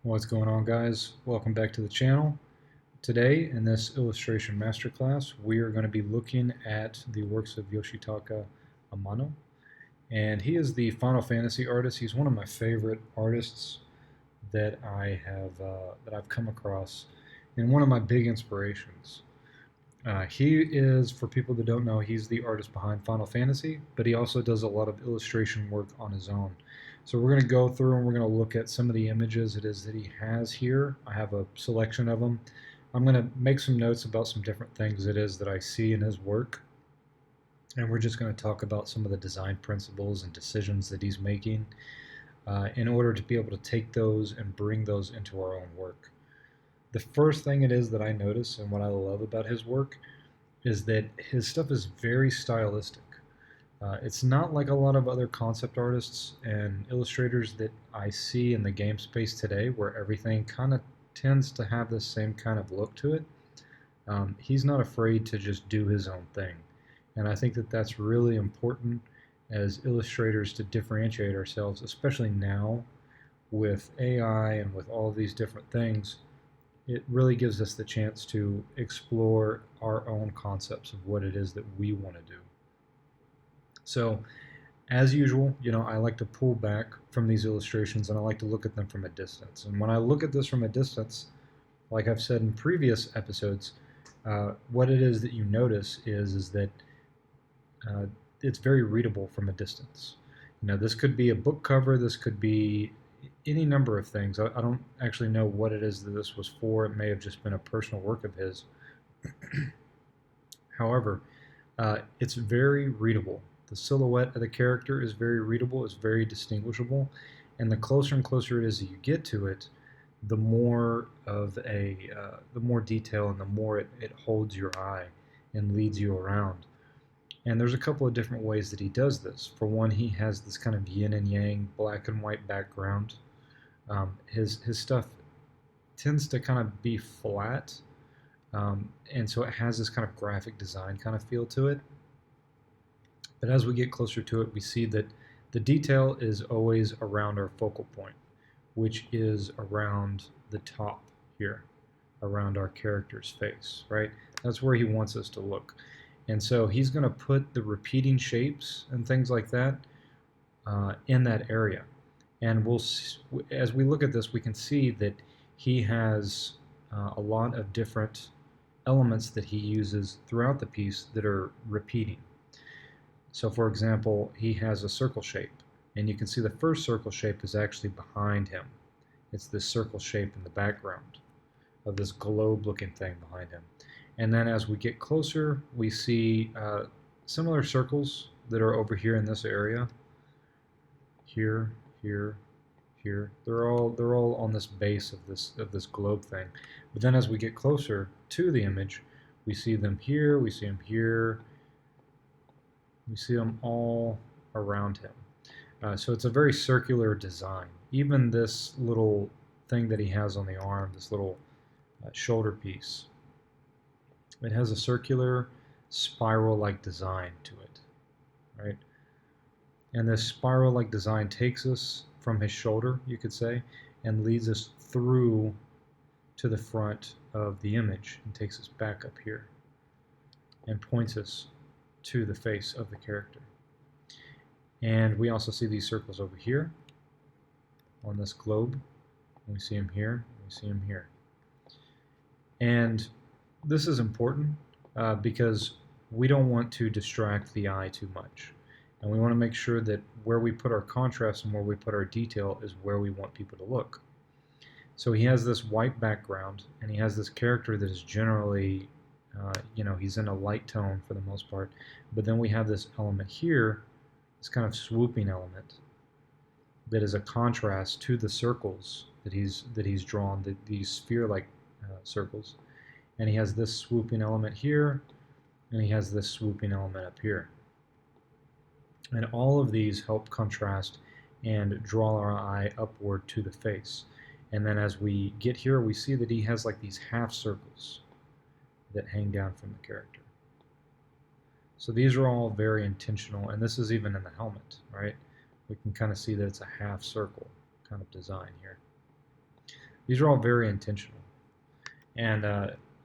What's going on, guys? Welcome back to the channel. Today in this illustration masterclass we are going to be looking at the works of Yoshitaka Amano, and he is the Final Fantasy artist. He's one of my favorite artists that I've come across, and one of my big inspirations. He is, for people that don't know, he's the artist behind Final Fantasy, but he also does a lot of illustration work on his own. So we're going to go through and we're going to look at some of the images it is that he has here. I have a selection of them. I'm going to make some notes about some different things it is that I see in his work. And we're just going to talk about some of the design principles and decisions that he's making in order to be able to take those and bring those into our own work. The first thing it is that I notice and what I love about his work is that his stuff is very stylistic. It's not like a lot of other concept artists and illustrators that I see in the game space today, where everything kind of tends to have the same kind of look to it. He's not afraid to just do his own thing. And I think that that's really important as illustrators to differentiate ourselves, especially now with AI and with all these different things. It really gives us the chance to explore our own concepts of what it is that we want to do. So, as usual, I like to pull back from these illustrations and I like to look at them from a distance. And when I look at this from a distance, like I've said in previous episodes, what it is that you notice is that uh, it's very readable from a distance. This could be a book cover, this could be any number of things. I don't actually know what it is that this was for. It may have just been a personal work of his. However, it's very readable. The silhouette of the character is very readable, it's very distinguishable, and the closer and closer it is that you get to it, the more the more detail and the more it holds your eye and leads you around. And there's a couple of different ways that he does this. For one, he has this kind of yin and yang, black and white background. His stuff tends to kind of be flat, and so it has this kind of graphic design kind of feel to it. But as we get closer to it, we see that the detail is always around our focal point, which is around the top here, around our character's face, right? That's where he wants us to look. And so he's going to put the repeating shapes and things like that in that area. And as we look at this, we can see that he has a lot of different elements that he uses throughout the piece that are repeating. So for example, he has a circle shape, and you can see the first circle shape is actually behind him. It's this circle shape in the background of this globe looking thing behind him. And then as we get closer, we see similar circles that are over here in this area. Here, here, here. They're all on this base of this globe thing. But then as we get closer to the image, we see them here, we see them here, we see them all around him. So it's a very circular design. Even this little thing that he has on the arm, this little shoulder piece, it has a circular spiral-like design to it, right? And this spiral-like design takes us from his shoulder, you could say, and leads us through to the front of the image and takes us back up here and points us to the face of the character. And we also see these circles over here on this globe. We see them here, we see them here. And this is important because we don't want to distract the eye too much. And we want to make sure that where we put our contrast and where we put our detail is where we want people to look. So he has this white background, and he has this character that is generally, he's in a light tone for the most part. But then we have this element here, this kind of swooping element, that is a contrast to the circles that he's drawn, these sphere-like circles. And he has this swooping element here, and he has this swooping element up here. And all of these help contrast and draw our eye upward to the face. And then as we get here, we see that he has like these half circles that hang down from the character. So these are all very intentional, and this is even in the helmet, right? We can kind of see that it's a half circle kind of design here. These are all very intentional, and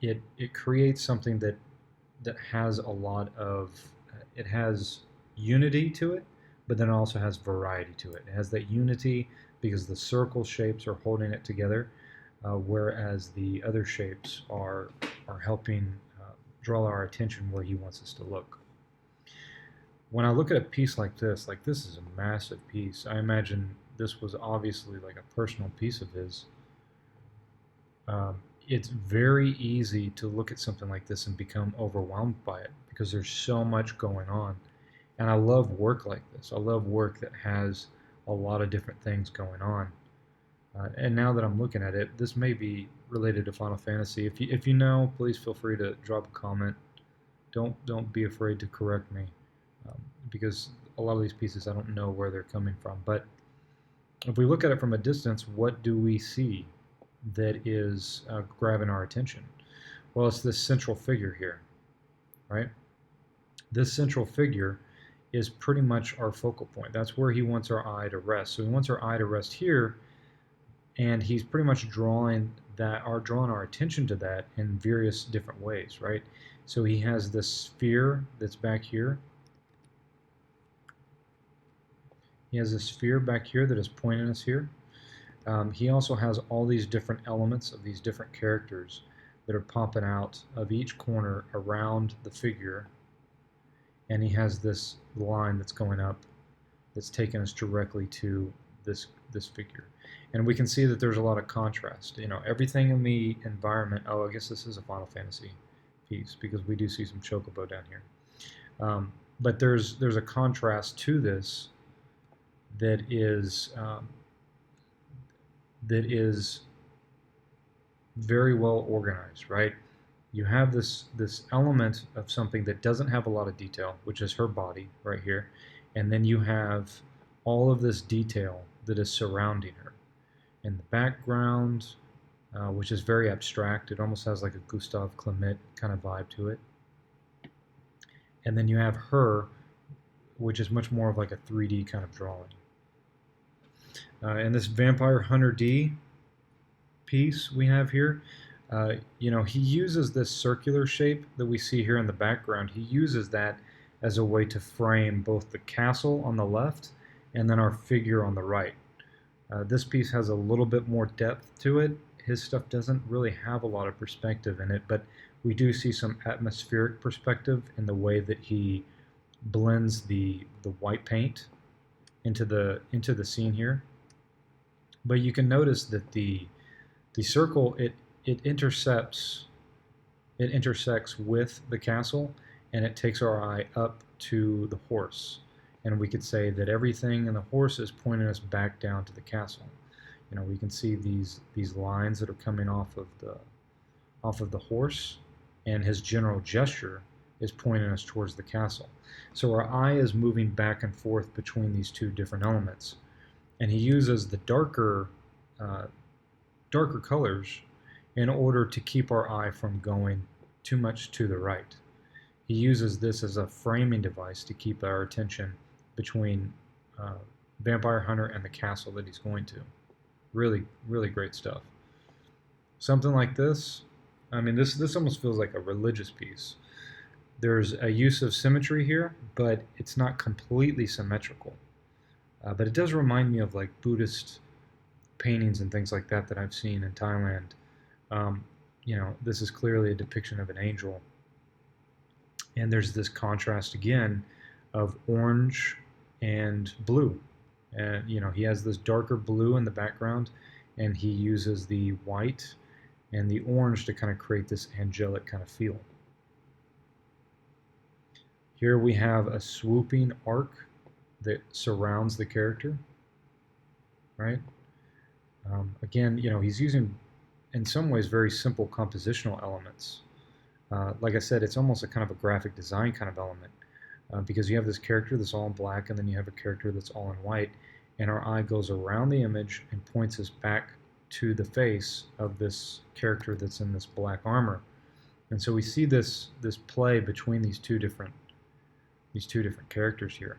it creates something that has a lot of it has unity to it, but then it also has variety to it. It has that unity because the circle shapes are holding it together, whereas the other shapes are helping draw our attention where he wants us to look. When I look at a piece like this is a massive piece. I imagine this was obviously like a personal piece of his. It's very easy to look at something like this and become overwhelmed by it because there's so much going on. And I love work like this. I love work that has a lot of different things going on. And now that I'm looking at it, this may be related to Final Fantasy. If you know, please feel free to drop a comment. Don't be afraid to correct me, because a lot of these pieces I don't know where they're coming from. But if we look at it from a distance, what do we see that is grabbing our attention? Well, it's this central figure here, right? This central figure is pretty much our focal point. That's where he wants our eye to rest. So he wants our eye to rest here, and he's pretty much drawing our attention to that in various different ways, right? So he has this sphere that's back here. He has a sphere back here that is pointing us here. He also has all these different elements of these different characters that are popping out of each corner around the figure, and he has this line that's going up that's taking us directly to this figure. And we can see that there's a lot of contrast. You know, everything in the environment. Oh, I guess this is a Final Fantasy piece because we do see some chocobo down here. But there's a contrast to this that is very well organized, right? You have this element of something that doesn't have a lot of detail, which is her body right here, and then you have all of this detail that is surrounding her in the background, which is very abstract. It almost has like a Gustav Klimt kind of vibe to it. And then you have her, which is much more of like a 3D kind of drawing. And this Vampire Hunter D piece we have here, you know, he uses this circular shape that we see here in the background. He uses that as a way to frame both the castle on the left and then our figure on the right. This piece has a little bit more depth to it. His stuff doesn't really have a lot of perspective in it, but we do see some atmospheric perspective in the way that he blends the white paint into the scene here. But you can notice that the circle it intersects with the castle, and it takes our eye up to the horse, and we could say that everything in the horse is pointing us back down to the castle. You know, we can see these lines that are coming off of the horse, and his general gesture is pointing us towards the castle. So our eye is moving back and forth between these two different elements, and he uses the darker colors in order to keep our eye from going too much to the right. He uses this as a framing device to keep our attention between Vampire Hunter and the castle that he's going to. Really, really great stuff. Something like this, I mean, this almost feels like a religious piece. There's a use of symmetry here, but it's not completely symmetrical. But it does remind me of like Buddhist paintings and things like that I've seen in Thailand. You know, this is clearly a depiction of an angel. And there's this contrast again of orange and blue. And, you know, he has this darker blue in the background, and he uses the white and the orange to kind of create this angelic kind of feel. Here we have a swooping arc that surrounds the character, right? Again, you know, he's using, in some ways, very simple compositional elements. Like I said, it's almost a kind of a graphic design kind of element, because you have this character that's all in black, and then you have a character that's all in white, and our eye goes around the image and points us back to the face of this character that's in this black armor. And so we see this play between these two different characters here,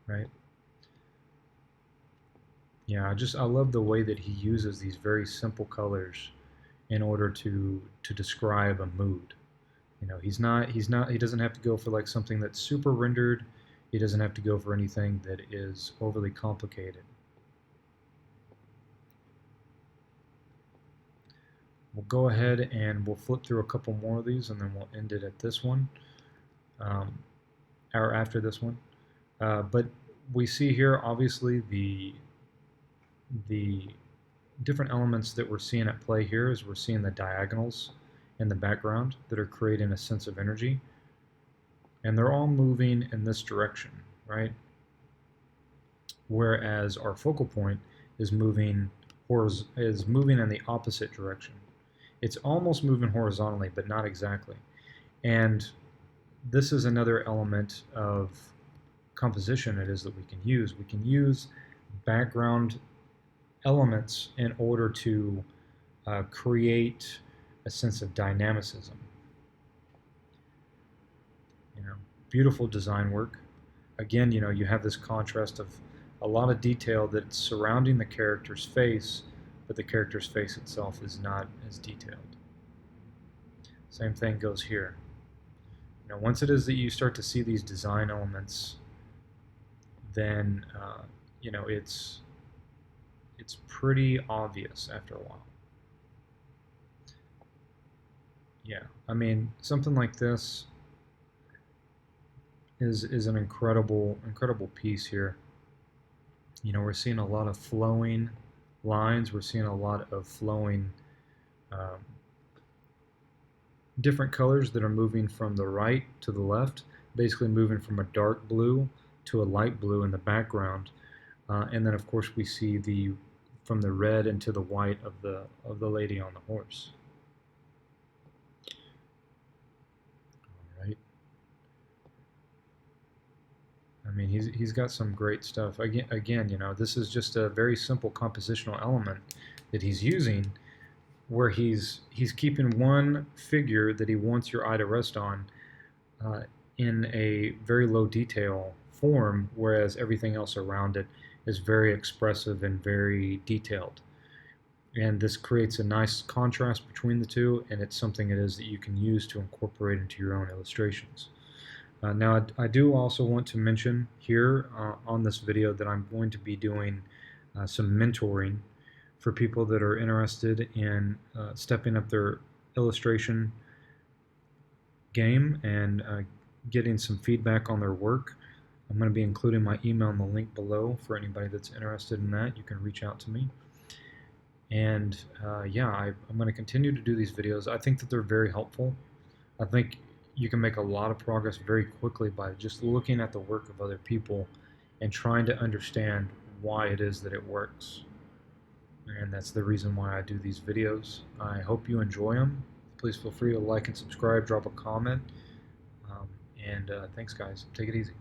right? Yeah, I love the way that he uses these very simple colors in order to describe a mood. You know, he doesn't have to go for like something that's super rendered. He doesn't have to go for anything that is overly complicated. We'll go ahead and we'll flip through a couple more of these, and then we'll end it at this one, um, or after this one. But we see here, obviously, the different elements that we're seeing at play here is we're seeing the diagonals in the background that are creating a sense of energy, and they're all moving in this direction, right? Whereas our focal point is moving in the opposite direction. It's almost moving horizontally, but not exactly. And this is another element of composition it is that we can use. We can use background elements in order to create a sense of dynamicism. You know, beautiful design work. Again, you know, you have this contrast of a lot of detail that's surrounding the character's face, but the character's face itself is not as detailed. Same thing goes here. You know, once it is that you start to see these design elements, then you know it's pretty obvious after a while. Yeah, I mean something like this is an incredible piece here. You know, we're seeing a lot of flowing lines. We're seeing a lot of flowing um, different colors that are moving from the right to the left, basically moving from a dark blue to a light blue in the background. And then of course we see from the red into the white of the lady on the horse. All right. I mean, he's got some great stuff. Again, you know, this is just a very simple compositional element that he's using, where he's keeping one figure that he wants your eye to rest on uh, in a very low detail form, whereas everything else around it is very expressive and very detailed. And this creates a nice contrast between the two, and it's something it is that you can use to incorporate into your own illustrations. Now, I do also want to mention here on this video that I'm going to be doing some mentoring for people that are interested in stepping up their illustration game and getting some feedback on their work. I'm going to be including my email in the link below for anybody that's interested in that. You can reach out to me. And yeah, I'm going to continue to do these videos. I think that they're very helpful. I think you can make a lot of progress very quickly by just looking at the work of other people and trying to understand why it is that it works. And that's the reason why I do these videos. I hope you enjoy them. Please feel free to like and subscribe, drop a comment. And thanks, guys. Take it easy.